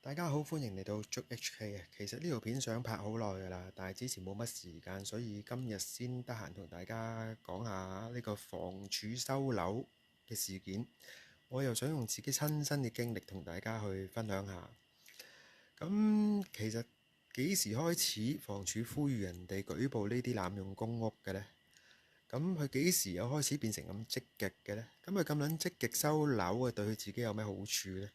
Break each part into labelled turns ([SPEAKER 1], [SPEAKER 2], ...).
[SPEAKER 1] 大家好，歡迎嚟到捉 HK 啊！其實呢條片想拍好耐㗎啦，但係之前冇乜時間，所以今日先得閒同大家講下呢個房署收樓嘅事件。我又想用自己親身嘅經歷同大家去分享下。咁其實幾時開始房署呼籲人哋舉報呢啲濫用公屋嘅呢？咁佢幾時又開始變成咁積極嘅呢？咁佢咁撚積極收樓啊，對佢自己有咩好處呢？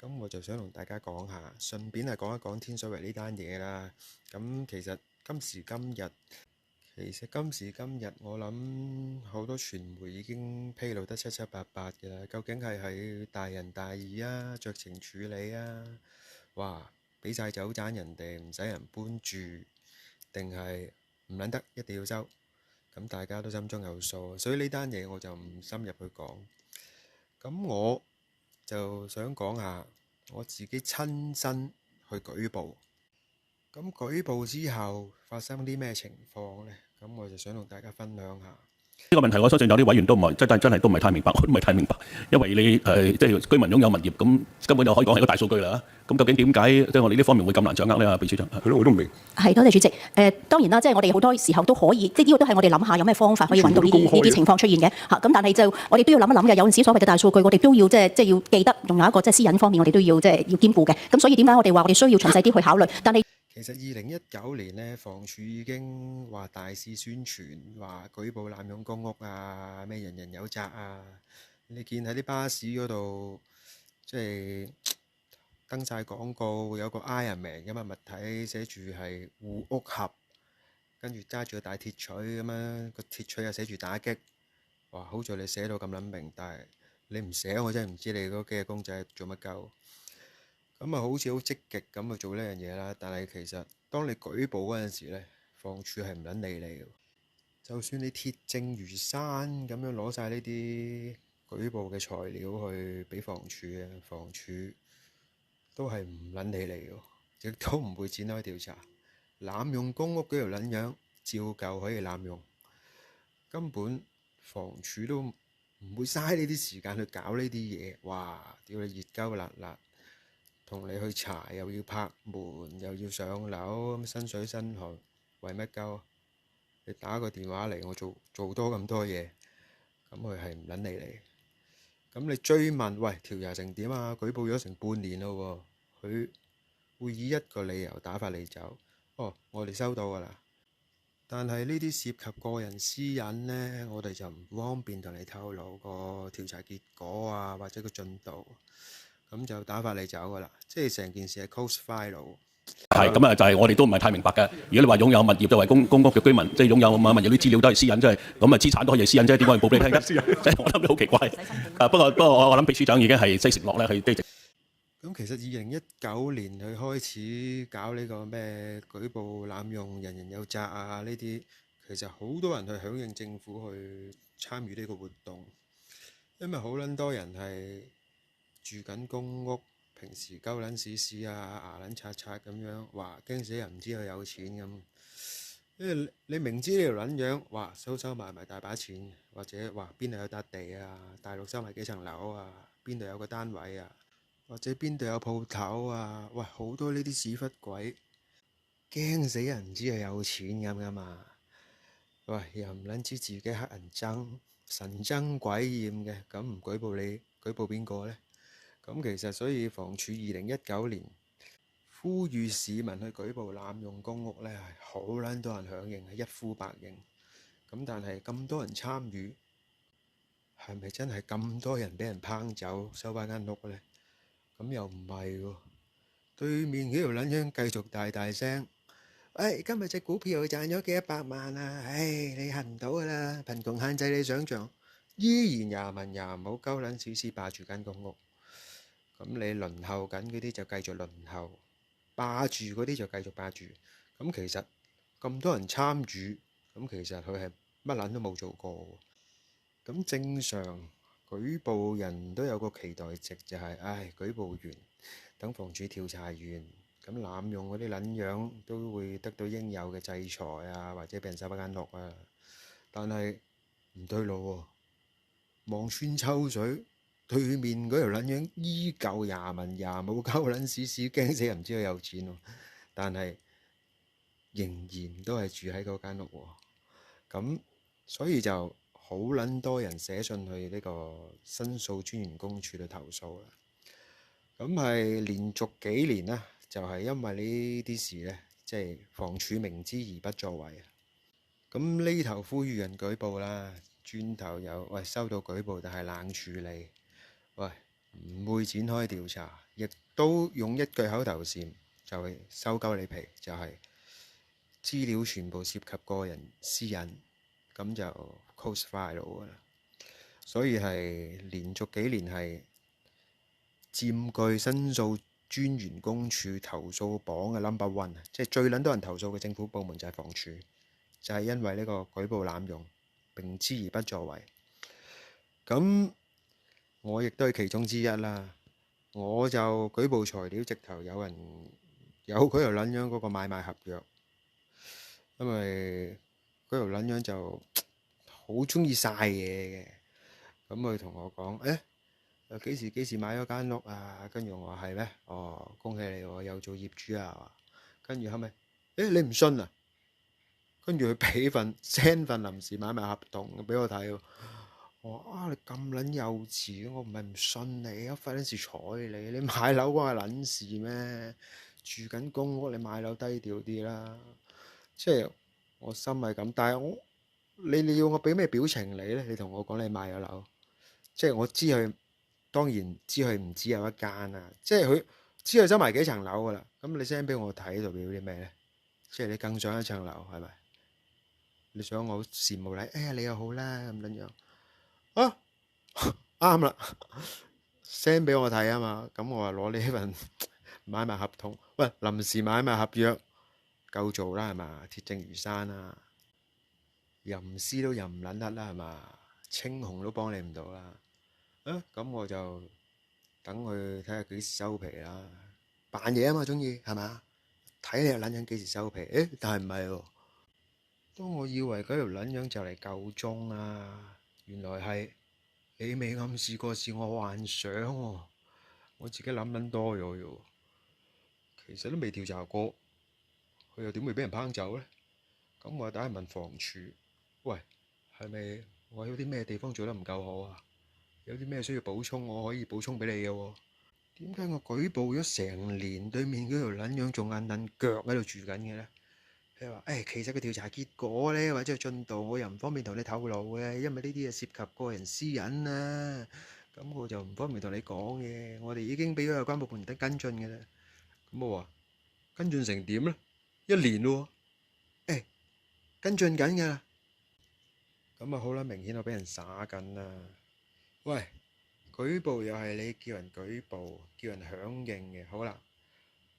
[SPEAKER 1] 咁我就想同大家講下，順便係講一講天水圍呢單嘢啦。咁其實今時今日，我諗好多傳媒已經披露得七七八八嘅啦。究竟係大仁大義啊，酌情處理啊，哇，俾晒走盞人哋唔使人搬住，定係唔撚得一定要收？咁大家都心中有數，所以呢單嘢我就唔深入去講。咁我就想講下我自己親身去舉報，咁舉報之後發生啲咩情況呢？咁我就想同大家分享下。
[SPEAKER 2] 呢個問題，我相信有啲委員都唔係真係都唔係太明白，我都唔係太明白，因為你即係居民擁有物業，咁根本就可以講係個大數據啦。咁究竟點解即係我哋呢方面會咁難掌握呢？秘書長，
[SPEAKER 3] 係咯，我都唔明。
[SPEAKER 4] 係，多謝主席。當然啦，即係我哋好多時候都可以，即係呢個都係我哋諗下有咩方法可以揾到呢啲情況出現嘅嚇。咁但係就我哋都要諗一諗嘅。有陣時所謂嘅大數據，我哋都要即係要記得，仲有一個即係私隱方面，我哋都要即係要兼顧嘅。咁所以點解我哋話我哋需要詳細啲去考慮？但係
[SPEAKER 1] 其實2019年呢，房署已經話大肆宣傳，話舉報濫用公屋啊，咩人人有責啊。你見喺啲巴士嗰度，即係登晒廣告，有個 Iron Man 咁嘅物體，寫住係護屋俠，跟住揸住個大鐵錘咁樣，個鐵錘又寫住打擊。哇！好在你寫到咁撚明，但係你唔寫，我真係唔知你嗰幾個公仔做乜鳩。咁啊，好似好積極咁去做呢樣嘢啦，但係其實當你舉報嗰陣時呢，房署係唔撚理你嘅。就算你鐵證如山咁樣攞晒呢啲舉報嘅材料去俾房署啊，房署都係唔撚理你嘅，亦都唔會展開調查。濫用公屋嗰條撚樣，照舊可以濫用，根本房署都唔會嘥呢啲時間去搞呢啲嘢。哇！屌你熱鳩辣辣！同你去查又要拍門又要上樓，咁身水身汗，為乜鳩？你打個電話嚟，我做多咁多嘢，咁佢係唔撚理你。咁你追問，喂，調查成點啊？舉報咗成半年咯喎，佢會以一個理由打發你走。哦，我哋收到㗎啦。但係呢啲涉及個人私隱呢，我哋就唔方便同你透露個調查結果啊，或者個進度。咁就打發你走㗎啦，即係成件事係 close file。
[SPEAKER 2] 係咁啊，就係我哋都唔係太明白嘅。如果你話擁有物業作為公屋嘅居民，即係擁有物業啲資料都係私隱，即係咁啊資產都可以係私隱啫，點解要報俾你聽啫？即係我諗都好奇怪。不過我諗秘書長已經係即係承諾咧，去
[SPEAKER 1] 咁其實2019年佢開始搞呢個咩舉報濫用人人有責啊呢啲，其實好多人去響應政府去參與呢個活動，因為好撚多人係住緊公屋，平時鳩撚屎屎啊牙撚刷刷咁樣，話驚死人唔知佢有錢咁。因為你明知呢條撚樣，哇收埋大把錢，或者話邊度有笪地啊，大陸收埋幾層樓啊，邊度有個單位啊，或者邊度有鋪頭啊，喂好多呢啲屎忽鬼，驚死人唔知佢有錢咁噶嘛。喂又唔撚知自己乞人憎，神憎鬼厭嘅，咁唔舉報你，舉報邊個呢？咁其實所以房署2019年呼籲市民去舉報濫用公屋呢，係好撚多人響應，係一呼百應。咁但係咁多人參與，係咪真係咁多人俾人拚走收翻間屋呢？咁又唔係喎，對面嗰條撚樣繼續大聲，喂，今日隻股票賺咗幾多百萬啊！唉，你行唔到噶啦，貧窮限制你想像，依然廿文廿唔好鳩撚屎屎霸住間公屋。咁你輪候緊嗰啲就繼續輪候，霸住嗰啲就繼續霸住。咁其實咁多人參與，咁其實佢係乜撚都冇做過。咁正常舉報人都有個期待值，就係唉舉報完，等房署調查完，咁濫用嗰啲撚樣都會得到應有嘅制裁啊，或者俾人收翻間屋啊。但係唔對路喎，望穿秋水，對面嗰條撚樣依舊廿文廿武鳩撚屎屎，驚死人唔知佢有錢喎，但係仍然都係住喺嗰間屋喎。咁所以就好撚多人寫信去呢個申訴專員公署度投訴啦。咁係連續幾年啦，就係因為呢啲事呢，即係房署明知而不作為。咁呢頭呼籲人舉報啦，轉頭又喂收到舉報，但係冷處理，喂唔會展開調查，亦都用一句口頭禪就係收鳩你皮，就係資料全部涉及個人私隱，咁就 close file 㗎啦。所以係連續幾年係佔據申訴專員公署投訴榜嘅 No.1，即係最撚多人投訴嘅政府部門就係房署。就係因為呢個舉報濫用，明知而不作為。咁我亦都係其中之一啦。我就舉報材料，直頭有人有嗰條撚樣嗰個買賣合約，因為嗰條撚樣就好中意晒嘢嘅。咁佢同我講：幾時買咗間屋啊？跟住我話係咩？哦，恭喜你喎，又做業主啊！跟住後尾，你唔信啊？跟住佢俾send 份臨時買賣合同俾我睇喎。我話你咁撚幼稚，我唔係唔信你啊，費撚事睬你。你買樓關係撚事咩？住緊公屋，你買樓低調啲啦。即係我心係咁，但係你要我俾咩表情你呢？你同我講你買咗樓，即係我知佢當然知佢唔止有一間啊，即係佢知佢收埋幾層樓噶啦。咁你 send 俾我睇，代表啲咩呢？即係你更上一層樓係咪？你想我好羨慕你？你又好啦咁樣樣啊，啱啦，send 俾我睇啊嘛。咁我話攞呢份買賣合同，喂，臨時買賣合約夠做啦係嘛？鐵證如山啦，吟詩都吟唔撚得啦係嘛？青紅都幫你唔到啦。咁我就等佢睇下幾時收皮啦。扮嘢啊嘛，中意係嘛？睇你又撚樣幾時收皮？但係唔係喎。當我以為嗰條撚樣就嚟夠鐘啦，原來係你未暗示過是我幻想喎，我自己諗撚多咗喎。其實都未調查過，佢又點會俾人拚走呢？咁我打去問房署，喂，係咪我有啲咩地方做得唔夠好啊？有啲咩需要補充，我可以補充俾你嘅喎。點解我舉報咗成年，對面嗰條撚樣仲硬撚腳喺度住緊嘅呢？佢話：其實個調查結果呢，或者進度，我又唔方便同你透露嘅，因為呢啲嘢涉及個人私隱啊。咁我就唔方便同你講嘅。我哋已經俾咗有關部門得跟進嘅啦。咁我話跟進成點呢？1年咯喎，跟進緊㗎啦。咁啊好啦，明顯我俾人耍緊啦。喂，舉報又係你叫人舉報，叫人響應嘅。好啦，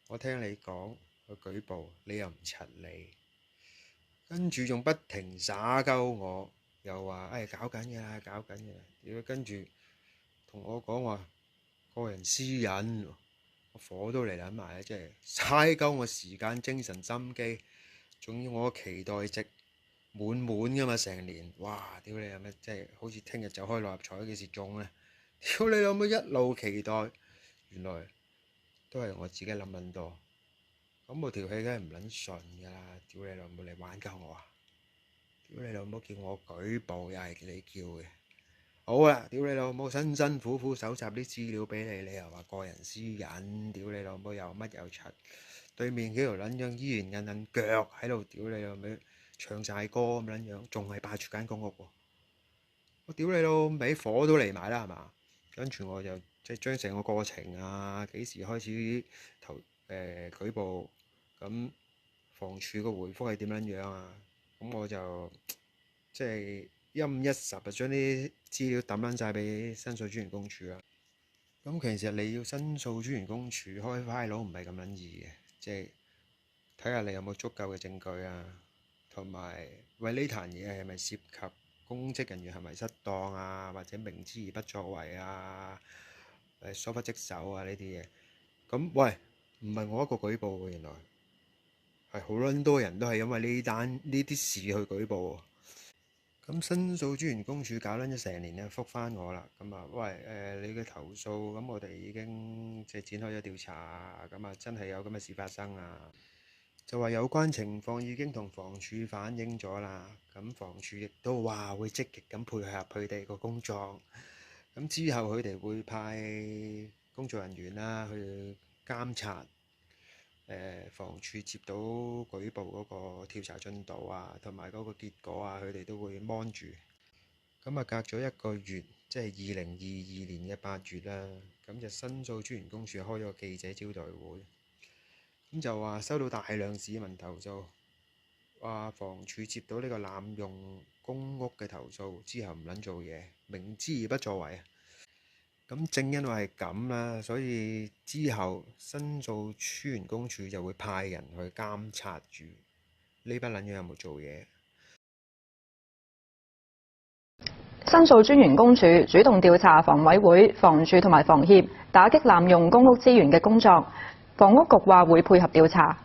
[SPEAKER 1] 我聽你講。去舉報，你又唔柒理，跟住仲不停耍鳩我，又話搞緊嘅啦，搞緊嘅啦。如果跟住同我講話個人私隱，我火都嚟撚埋啦，即係嘥鳩我時間、精神、心機，仲要我期待值滿滿㗎嘛，成年，哇！屌你有咩？即係好似聽日就開六合彩幾時中呢？屌你老母一路期待，原來都係我自己諗撚多。咁我條氣梗係唔撚順㗎啦！屌你老母嚟玩鳩我啊！屌你老母叫我舉報又係你叫嘅。好啦，屌你老母辛辛苦苦搜集啲資料俾你，你又話個人私隱，屌你老母又乜又柒。對面幾條撚樣依然韌韌腳喺度，屌你老母唱晒歌咁撚樣，仲係霸住間公屋喎。我屌你老味火都嚟埋啦係嘛？跟住我就即係將成個過程啊，幾時開始舉報，咁房署個回覆係點樣樣啊？咁我就即係1/10就將啲資料抌撚晒俾申訴專員公署啦。咁其實你要申訴專員公署開 file 唔係咁撚易嘅，即係睇下你有冇足夠嘅證據啊，同埋喂呢壇嘢係咪涉及公職人員係咪失當啊，或者明知而不作為啊，疏忽職守啊呢啲嘢。咁喂，唔係我一個舉報喎，原來係好撚多人都係因為呢啲事去舉報喎。咁申訴專員公署搞撚咗成年咧，覆返我啦。咁啊，喂你嘅投訴，咁我哋已經即係展開咗調查，咁啊真係有咁嘅事發生啊。就話有關情況已經同房署反映咗啦，咁房署亦都話會積極咁配合佢哋個工作。咁之後佢哋會派工作人員啦去監察。房署接到舉報嗰個調查進度啊，同埋嗰個結果啊，佢哋都會 mon 住。咁啊，隔咗一個月，即係2022年嘅8月啦，咁就申訴專員公署開咗個記者招待會，咁就話收到大量市民投訴，話房署接到呢個濫用公屋嘅投訴之後唔撚做嘢，明知而不作為啊！咁正因為係咁啦，所以之後申訴專員公署就會派人去監察住呢班撚樣有冇做嘢。
[SPEAKER 3] 申訴專員公署主動調查房委會、房署同埋房協打擊濫用公屋資源嘅工作，房屋局話會配合調查。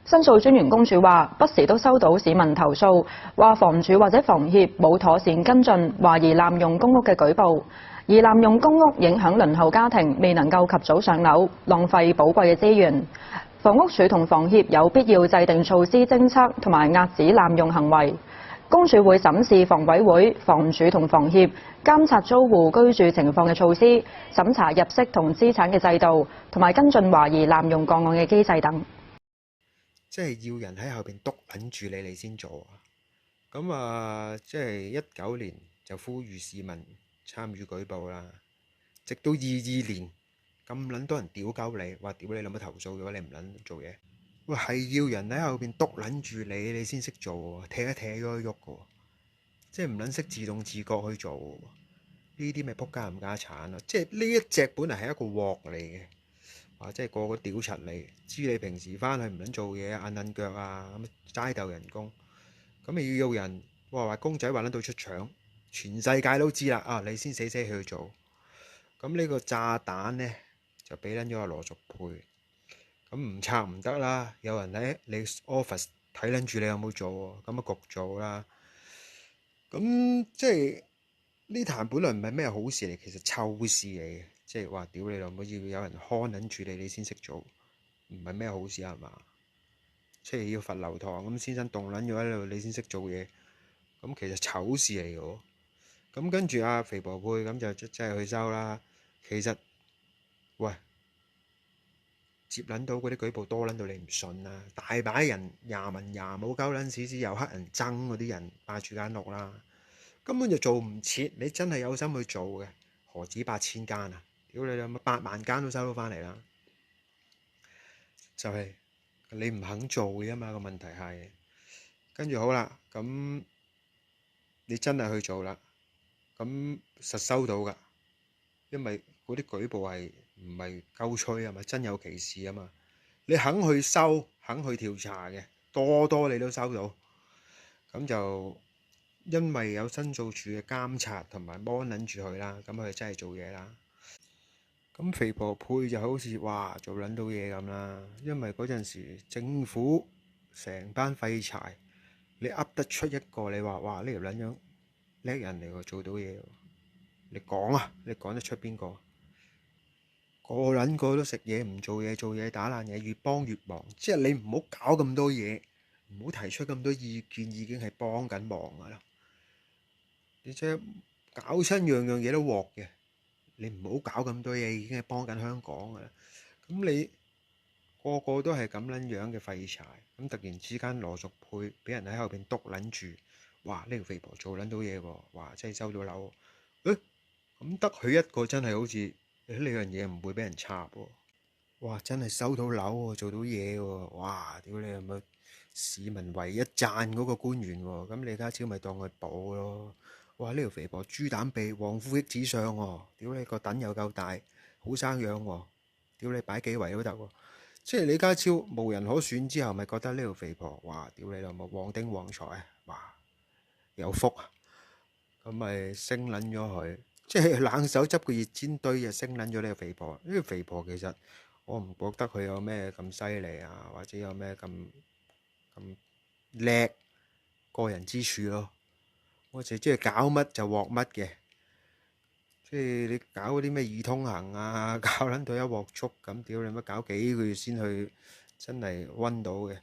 [SPEAKER 3] 申訴專員公署話，不時都收到市民投訴，話房署或者房協冇妥善跟進懷疑濫用公屋嘅舉報，而濫用公屋影響輪候家庭未能夠及早上樓，浪費寶貴嘅資源。房屋署同房協有必要制定措施偵測同埋遏止濫用行為。公署會審視房委會、房署同房協監察租戶居住情況嘅措施，審查入息同資產嘅制度，同埋跟進懷疑濫用個案嘅機制等。
[SPEAKER 1] 即係要人喺後邊督撚住你先做啊！咁啊，即係19年就呼籲市民參與舉報啦，直到22年咁撚多人屌鳩你，話屌你諗乜投訴嘅話，你唔撚做嘢。喂，係要人喺後邊督撚住你先識做喎，踢一踢咗喐嘅喎，即係唔撚識自動自覺去做喎。呢啲咪仆街冚家產咯！即係呢一隻本嚟係一個鑊嚟嘅。即係個個屌柒你，知你平時翻去唔撚做嘢，硬腳啊，咁齋鬥人工，咁咪要人話公仔話撚到出腸，全世界都知啦啊！你先死去做，咁呢個炸彈呢，就俾撚咗阿羅淑佩，咁唔拆唔得啦，有人喺你 office 睇撚住你有冇做喎，咁啊焗做啦，咁即係呢壇本來唔係咩好事嚟，其實臭事嚟嘅。即係話屌你老母，要有人看撚住你先識做，唔係咩好事係嘛？即係要罰留堂咁，先生動撚咗喺度，你先識做嘢，咁其實醜事嚟嘅喎。咁跟住阿肥婆配咁就真係去收啦。其實喂，接撚到嗰啲舉報多撚到你唔信啦，大把人廿文廿冇鳩撚屎，有黑人憎嗰啲人霸住間屋啦，根本就做唔切。你真係有心去做嘅，何止8000間啊？屌你老母，8萬間都收到翻嚟啦，就係你唔肯做嘅嘛。個問題係跟住好啦，咁你真係去做啦，咁實收到噶，因為嗰啲舉報係唔係鳩吹啊嘛，真有其事啊嘛。你肯去收，肯去調查嘅，多你都收到。咁就因為有申訴處嘅監察同埋幫撚住佢啦，咁佢真係做嘢啦。咁肥婆配就好似哇做撚到嘢咁啦，因為嗰陣時政府成班廢柴，你噏得出一個你話哇呢條撚樣叻人嚟喎，做到嘢喎，你講啊，你講得出邊個？個撚個都食嘢唔做嘢，做嘢打爛嘢，越幫越忙。即係你唔好搞咁多嘢，唔好提出咁多意見，已經係幫緊忙噶啦。你即係搞親樣嘢都鑊嘅。你唔好搞咁多嘢，已經係幫緊香港噶啦。咁你個個都係咁撚樣嘅廢柴，咁突然之間羅淑佩俾人喺後邊督撚住，哇！呢條肥婆做撚到嘢喎，哇！真係收到樓，咁得佢一個真係好似呢樣嘢唔會俾人插喎，哇！真係收到樓喎，做到嘢喎，哇！屌你係咪市民唯一讚嗰個官員喎？咁李家超咪當佢寶咯。哇！呢條肥婆豬膽鼻，旺夫益子相喎！屌你個躉又夠大，好生養喎！屌你擺幾圍都得喎！即係李家超無人可選之後，咪覺得呢條肥婆，哇！屌你老母旺丁旺財啊！哇！有福啊！咁咪升撚咗佢，即係冷手執個熱煎堆就升撚咗呢個肥婆。呢個肥婆其實我唔覺得佢有咩咁犀利啊，或者有咩咁叻過人之處咯。我就中意搞乜就獲乜嘅。即係你搞嗰啲咩易通行啊，搞撚到一鑊粥咁，屌你乜搞幾個月先去真係溫到嘅？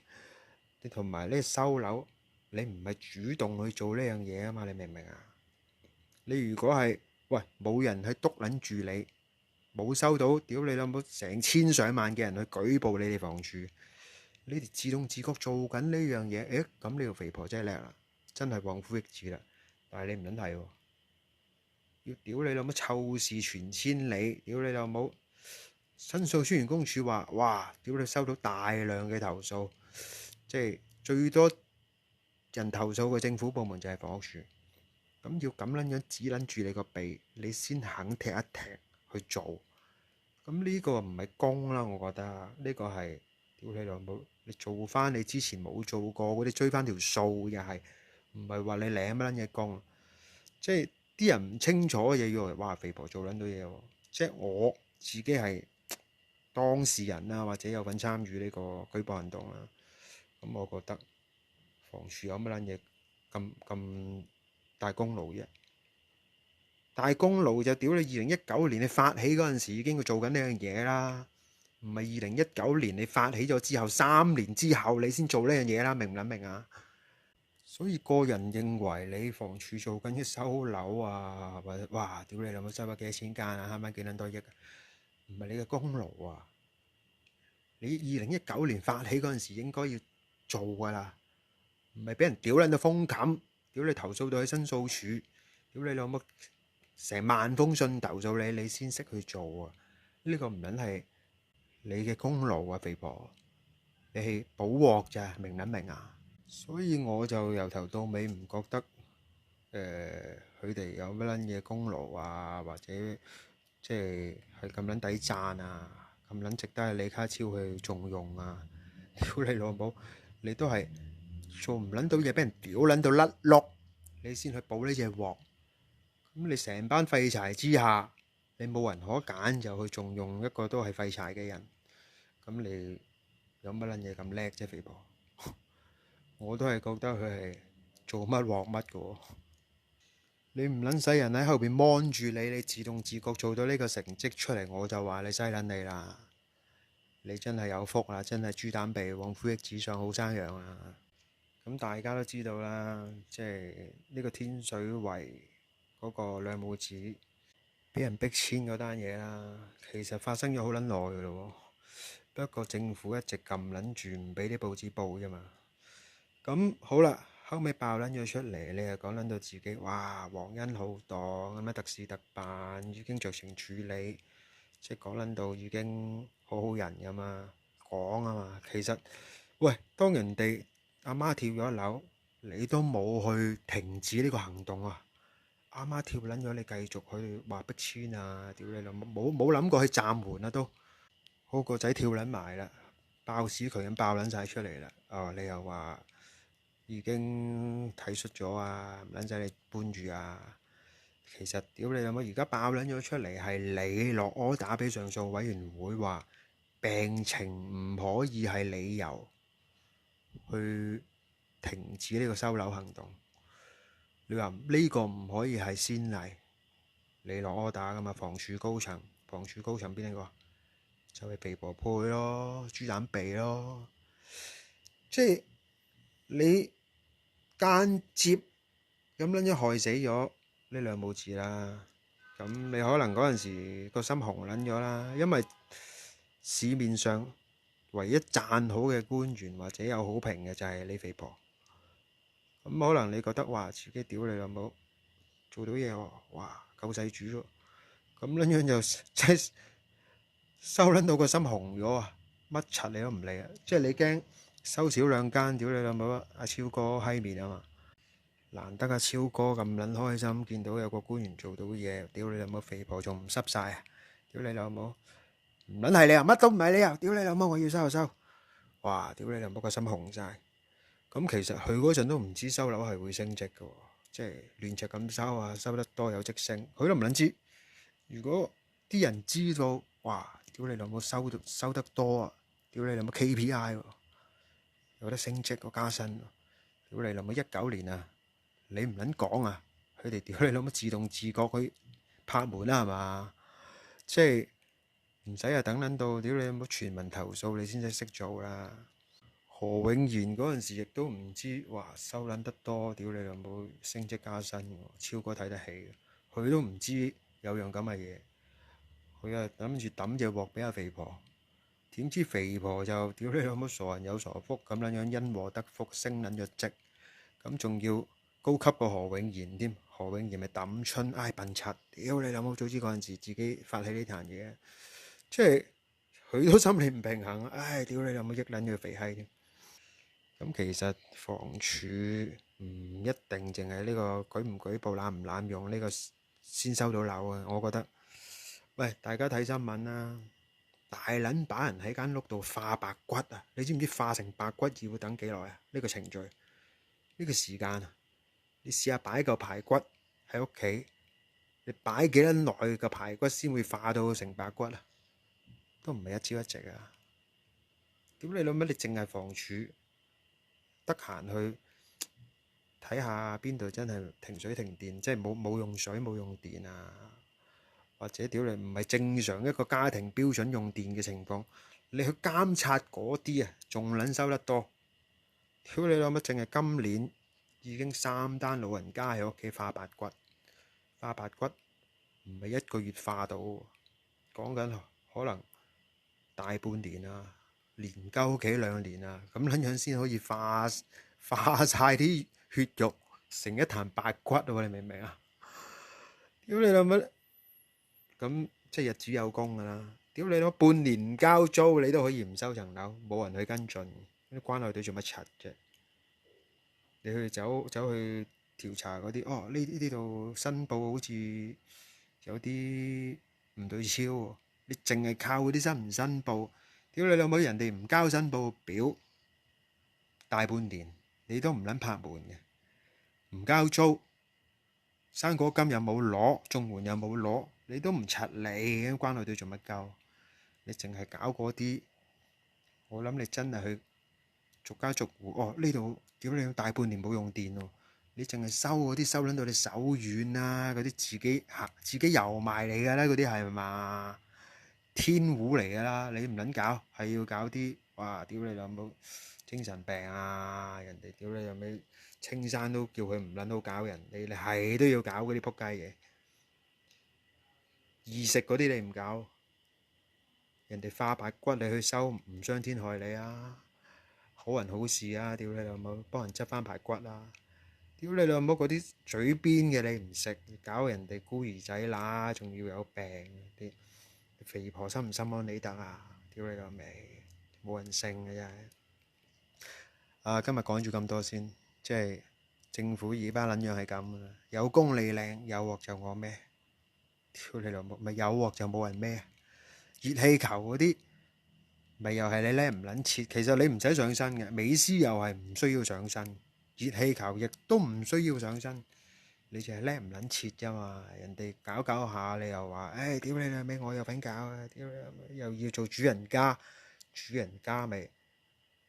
[SPEAKER 1] 你同埋呢收樓，你唔係主動去做呢樣嘢啊嘛？你明唔明啊？你如果係喂冇人去督撚住你，冇收到，屌你老母成千上萬嘅人去舉報你哋房署，你哋自動自覺做緊呢樣嘢，咁呢個肥婆真係叻啦，真係旺夫益子啦。但係你唔撚係喎。要屌你老母臭事傳千里，屌你老母！申訴專員公署話：哇，屌你收到大量嘅投訴，即係最多人投訴嘅政府部門就係房屋署。咁要咁撚樣指撚住你個鼻，你先肯踢一踢去做。咁呢個唔係公啦，我覺得呢個係屌你老母，你做翻你之前冇做過嗰啲，追翻條數又係，唔係話你領乜撚嘢公，即係。啲人唔清楚嘅嘢，以為哇肥婆做撚到嘢喎，即係我自己係當事人啦，或者有份參與呢個舉報行動啦。咁我覺得房署有乜撚嘢咁大功勞啫？大功勞就屌你2019年你發起嗰陣時已經去做緊呢樣嘢啦，唔係2019年你發起咗之後3年之後你先做呢樣嘢啦，明唔撚明啊？所以個人認為你房署做緊啲收樓啊，或者哇屌你老母收咗幾多千間啊，慳翻幾撚多億啊，唔係你嘅功勞啊！你2019年發起嗰陣時應該要做噶啦，唔係俾人屌撚到封冚，屌你投訴到去申訴處，屌你老母成萬封信投訴你，你先識去做啊！呢個唔撚係你嘅功勞啊，肥婆，你係補鑊咋，明唔明啊？所以我就由頭到尾唔覺得佢哋有乜撚嘢功勞啊，或者即係咁撚抵讚啊，咁撚值得係李家超去重用啊！屌你老母，你都係做唔撚到嘢，俾人屌撚到甩碌，你先去補呢隻鑊。咁你成班廢柴之下，你冇人可揀，就去重用一個都係廢柴嘅人。咁你有乜撚嘢咁叻啫，肥婆？我都係覺得佢係做乜鑊乜嘅喎，你唔撚使人喺後邊望住你，你自動自覺做到呢個成績出嚟，我就話你犀撚你啦，你真係有福啦，真係豬膽鼻，旺夫益子上好生養啦。咁大家都知道啦，即係呢個天水圍嗰個兩母子俾人逼遷嗰單嘢啦，其實發生咗好撚耐嘅咯，不過政府一直撳撚住唔俾啲報紙報啫嘛。咁好啦，後尾爆撚咗出嚟，你又講撚到自己，哇，皇恩浩蕩咁樣，特事特辦已經酌情處理，即係講撚到已經好好人㗎嘛，講啊嘛。其實喂，當人哋阿媽跳咗樓，你都冇去停止呢個行動啊！阿媽跳撚咗，你繼續去話逼遷啊！屌你老母，冇諗過去暫緩啊都，好個仔跳撚埋啦，爆屎渠咁爆撚晒出嚟啦！哦，你又話〜已經體恤咗啊，唔撚使你搬住啊！其實屌你老母，而家爆撚咗出嚟係你落柯打俾上訴委員會話病情唔可以係理由去停止呢個收樓行動。你話呢個唔可以係先例，你落柯打噶嘛？房署高層邊一個？就係肥婆配咯，豬膽鼻咯，即係你。間接咁撚咗害死咗呢兩母子啦，咁你可能嗰陣時個心紅撚咗啦，因為市面上唯一讚好嘅官員或者有好評嘅就係你肥婆，咁可能你覺得話自己屌你老母做到嘢喎，哇救世主喎，咁撚樣就即係收撚到個心紅咗啊，乜柒你都唔理啊，即係你驚。收少兩間，屌你老母！阿超哥閪面啊嘛，難得阿超哥咁撚開心，見到有個官員做到嘢，屌你老母肥婆仲唔濕晒啊！屌你老母，唔撚係你啊，乜都唔係你啊！屌你老母，我要收就收，哇！屌你老母個心紅晒。咁其實佢嗰陣都唔知收樓係會升值嘅，即係亂尺咁收啊，收得多有即升，佢都唔撚知。如果啲人知道，哇！屌你老母收得多啊！屌你老母 KPI 喎！有得升職個加薪，屌你老母19年啊，你唔撚講啊，佢哋屌你老母自動自覺去拍門啦係嘛？即係唔使啊等撚到屌你老母全民投訴你先至識做啦。何永賢嗰陣時亦都唔知哇收撚得多，屌你老母升職加薪喎，超過睇得起，佢都唔知有樣咁嘅嘢，佢啊諗住抌隻鑊俾阿肥婆。點知肥婆就屌你老母傻人有傻福咁撚樣因禍得福升撚咗職，咁仲要高級過何永賢添，何永賢咪抌春唉笨柒，屌你老母早知嗰陣時自己發起呢壇嘢，即係佢都心理唔平衡，唉屌你老母益撚咗肥閪添。咁其實房署唔一定淨係呢個舉唔舉報濫唔濫用呢個先收到樓啊，我覺得喂大家睇新聞啦。大撚把人喺間屋度化白骨啊！你知唔知化成白骨要等幾耐啊？呢個程序，呢個時間啊！你試下擺嚿排骨喺屋企，你擺幾多耐嘅排骨先會化到成白骨啊？都唔係一朝一夕啊！點你老乜？你淨係房署得閒去睇下邊度真係停水停電，即係冇用水冇用電啊！或者屌你唔係正常一個家庭標準用電嘅情況，你去監察嗰啲啊，仲撚收得多。屌你老乜？淨係今年已經3單老人家喺屋企化白骨，化白骨唔係1個月化到，講緊可能大半年啊，年鳩幾2年啊，咁撚樣先可以化晒啲血肉成一壇白骨喎，你明唔明啊？屌你老乜？咁即係日子有功㗎啦！屌你老半年唔交租，你都可以唔收層樓，冇人去跟進，啲關愛隊做乜柒啫？你去走去調查嗰啲，哦呢度申報好似有啲唔對超喎，你淨係靠嗰啲申唔申報？屌你老母，人哋唔交申報表，大半年你都唔撚拍門嘅，唔交租，生果金又冇攞，綜援又冇攞。你都唔柒你，關愛隊做乜鳩？你淨係搞嗰啲，我諗你真係去逐家逐戶。哦，呢度屌你大半年冇用電喎，你淨係收嗰啲收撚到你手軟啦，嗰啲自己油埋嚟㗎啦，嗰啲係嘛？天戶嚟㗎啦，你唔撚搞，係要搞啲哇！屌你老母精神病啊！人哋屌你老味青山都叫佢唔撚好搞人，你係都要搞嗰啲撲街嘢。易食嗰啲你唔搞，人哋化白骨你去收唔傷天害理啊，好人好事啊！屌你老母，幫人執翻排骨啊！屌你老母嗰啲嘴邊嘅你唔食，搞人哋孤兒仔乸，仲要有病啲肥婆心唔心安理得啊！屌你老味，冇人性嘅真係。今日講住咁多先，即係政府而班撚樣係咁啊！有功利靚，有鑊就我孭。屌你老母，咪有鑊就冇人孭。熱氣球嗰啲，咪又係你叻唔撚切。其實你唔使上身嘅，美斯又係唔需要上身，熱氣球亦都唔需要上身，你淨係叻唔撚切啫嘛。人哋搞下，你又話，唉，屌你老味，我有份搞啊！屌你老味，又要做主人家咪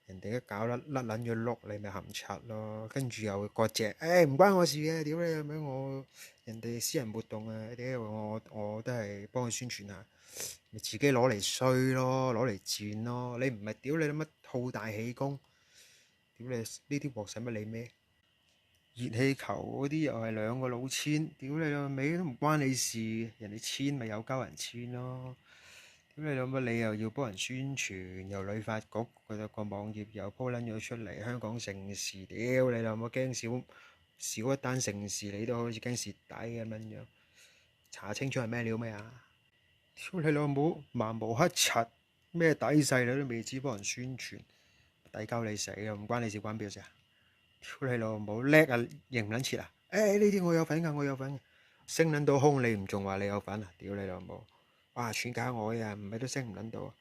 [SPEAKER 1] 人哋一搞甩撚咗碌，你咪含柒咯。跟住又割席，唉，唔關我事嘅，屌你老味，我人哋私人活動啊，屌我都係幫佢宣傳下，咪自己攞嚟衰咯，攞嚟賤咯。你唔係屌你乜好大喜功，屌你呢啲鑊使乜你孭？熱氣球嗰啲又係2個老千，屌你老味都唔關你事，人哋簽咪有鳩人簽咯。屌你老母，你又要幫人宣傳，又旅發局佢個網頁又鋪撚咗出嚟，香港盛事，屌你老母驚少一單盛事，你都好似驚蝕底咁樣。查清楚係咩料咩啊？屌你老母，盲毛黑柒，咩底細你都未知，幫人宣傳，抵鳩你死啊！唔關你事，關邊事啊？屌你老母叻啊，認唔撚切啊？呢啲我有份㗎，我有份。升撚到空，你唔仲話你有份啊？屌你老母！哇！串假我呀，唔係都升唔撚到啊！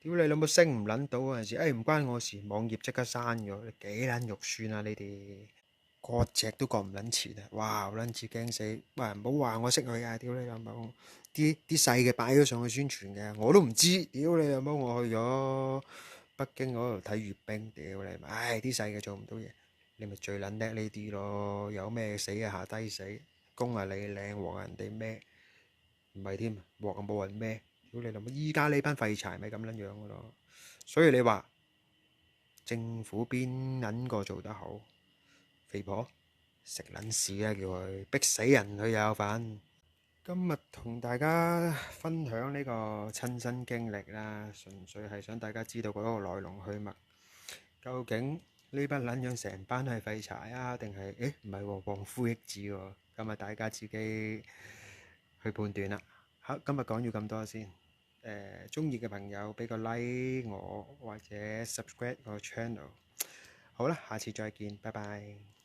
[SPEAKER 1] 屌你老母升唔撚到嗰陣時，唔關我事，網頁即刻刪咗，你幾撚肉酸啊？你哋割席都割唔撚切啊！哇！好撚似驚死，喂唔好話我識佢啊！屌你老母，啲細嘅擺咗上去宣傳嘅，我都唔知。屌你老母，我去咗北京嗰度睇閱兵，屌你，啲細嘅做唔到嘢。你咪最撚叻呢啲咯，有咩死啊下低死，公啊你領，鑊啊人哋孭，唔係添，鑊啊冇人孭。屌你老母！依家呢班廢柴咪咁撚樣嘅咯，所以你話政府邊撚個做得好？肥婆食撚屎啦，叫佢逼死人佢有份。今日同大家分享呢個親身經歷啦，純粹係想大家知道嗰個來龍去脈。究竟呢班撚樣成班係廢柴啊，定係唔係喎，旺夫益子喎？咁啊，大家自己去判斷啦。好，今日講咗咁多先。中意嘅朋友俾個 like 我，或者 subscribe 個 channel。好啦，下次再見，拜拜。